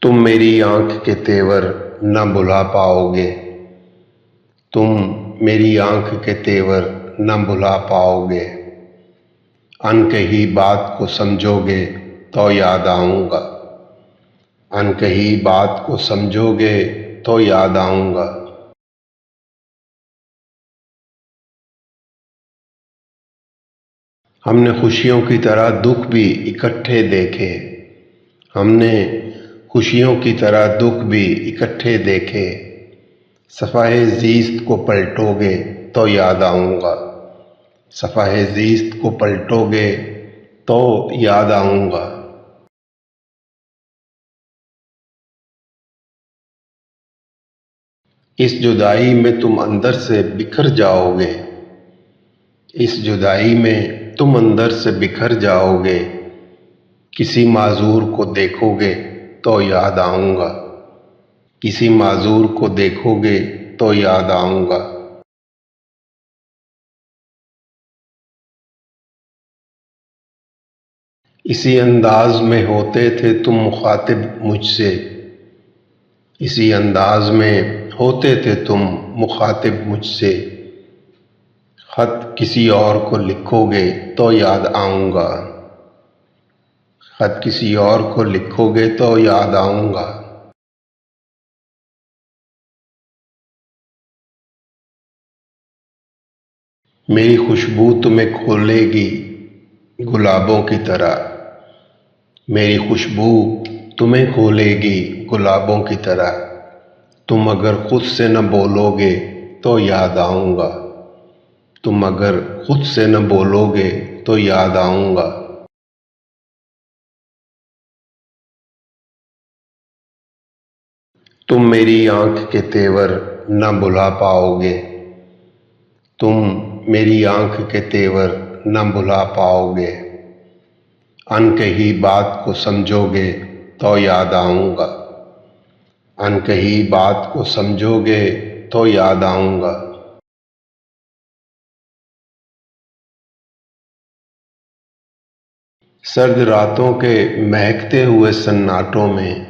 तुम मेरी आँख के तेवर न भुला पाओगे। तुम मेरी आँख के तेवर न भुला पाओगे। अनकही बात को समझोगे तो याद आऊँगा। अनकही बात को समझोगे तो याद आऊँगा। हमने खुशियों की तरह दुख भी इकट्ठे देखे। हमने खुशियों की तरह दुख भी इकट्ठे देखे। सफ़ाए ज़ीस्त को पलटोगे तो याद आऊँगा। सफ़ाए ज़ीस्त को पलटोगे तो याद आऊँगा। इस जुदाई में तुम अंदर से बिखर जाओगे। इस जुदाई में तुम अंदर से बिखर जाओगे। किसी माज़ूर को देखोगे तो याद आऊँगा। किसी माज़ूर को देखोगे तो याद आऊँगा। इसी अंदाज में होते थे तुम मुखातिब मुझसे। इसी अंदाज में होते थे तुम मुखातिब मुझसे। ख़त किसी और को लिखोगे तो याद आऊँगा। ख़त किसी और को लिखोगे तो याद आऊँगा। मेरी खुशबू तुम्हें खोलेगी गुलाबों की तरह। मेरी खुशबू तुम्हें खोलेगी गुलाबों की तरह। तुम अगर खुद से न बोलोगे तो याद आऊँगा। तुम अगर खुद से न बोलोगे तो याद आऊँगा। तुम मेरी आँख के तेवर न भुला पाओगे। तुम मेरी आँख के तेवर न भुला पाओगे। अनकही बात को समझोगे तो याद आऊँगा। अनकही बात को समझोगे तो याद आऊँगा। सर्द रातों के महकते हुए सन्नाटों में।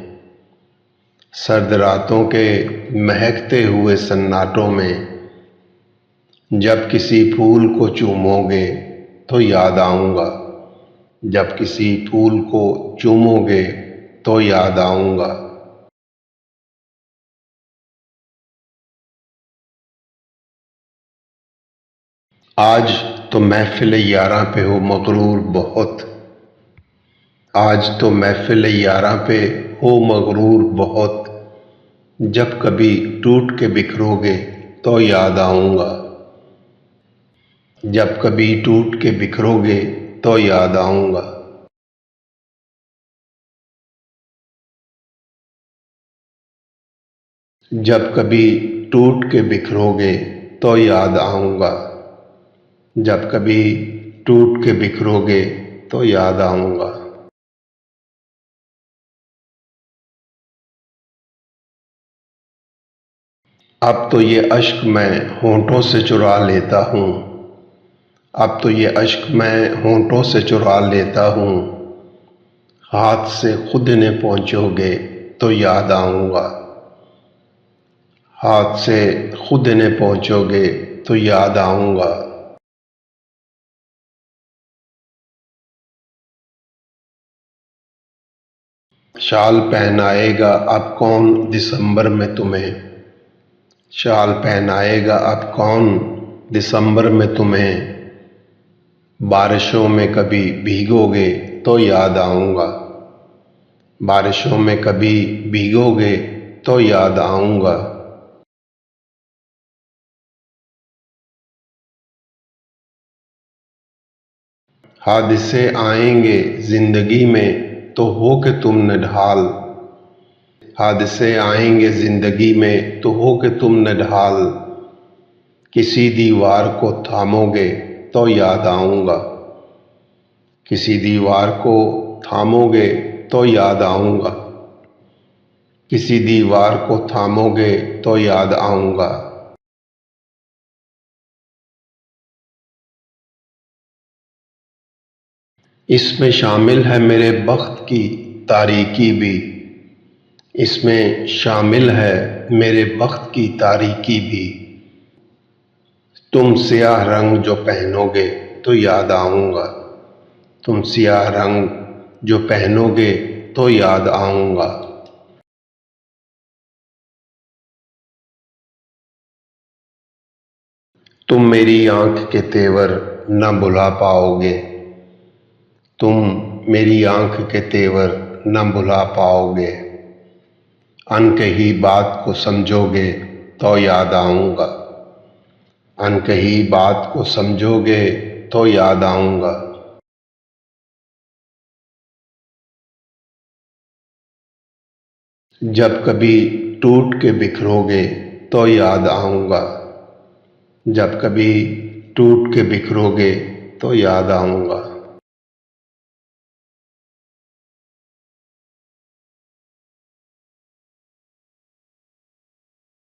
सर्द रातों के महकते हुए सन्नाटों में जब किसी फूल को चूमोगे तो याद आऊँगा। जब किसी फूल को चूमोगे तो याद आऊँगा। आज तो महफ़िल यारां पे हो मगरूर बहुत। आज तो महफ़िल यारां पे हो मगरूर बहुत। जब कभी टूट के बिखरोगे तो याद आऊँगा। जब कभी टूट के बिखरोगे तो याद आऊँगा। जब कभी टूट के बिखरोगे तो याद आऊँगा। जब कभी टूट के बिखरोगे तो याद आऊँगा। अब तो ये अश्क मैं होंठों से चुरा लेता हूँ। अब तो ये अश्क मैं होंठों से चुरा लेता हूँ। हाथ से खुद ने पहुँचोगे तो याद आऊँगा। हाथ से खुद ने पहुँचोगे तो याद आऊँगा। शाल पहनाएगा अब कौन दिसंबर में तुम्हें। शाल पहनाएगा अब कौन दिसंबर में तुम्हें। बारिशों में कभी भीगोगे तो याद आऊँगा। बारिशों में कभी भीगोगे तो याद आऊँगा। हादिसे आएंगे जिंदगी में तो हो के तुम निढाल। हादिसे आएंगे जिंदगी में तो हो के तुम निढाल। किसी दीवार को थामोगे तो याद आऊँगा। किसी दीवार को थामोगे तो याद आऊँगा। किसी दीवार को थामोगे तो याद आऊँगा। इसमें शामिल है मेरे बख्त की तारीकी भी। इसमें शामिल है मेरे बख्त की तारीकी भी। तुम सियाह रंग जो पहनोगे तो याद आऊँगा, तुम सियाह रंग जो पहनोगे तो याद आऊँगा। तुम मेरी आँख के तेवर न भुला पाओगे, तुम मेरी आँख के तेवर न भुला पाओगे। अनकही बात को समझोगे तो याद आऊँगा, अनकही बात को समझोगे तो याद आऊँगा। जब कभी टूट के बिखरोगे तो याद आऊँगा, जब कभी टूट के बिखरोगे तो याद आऊँगा।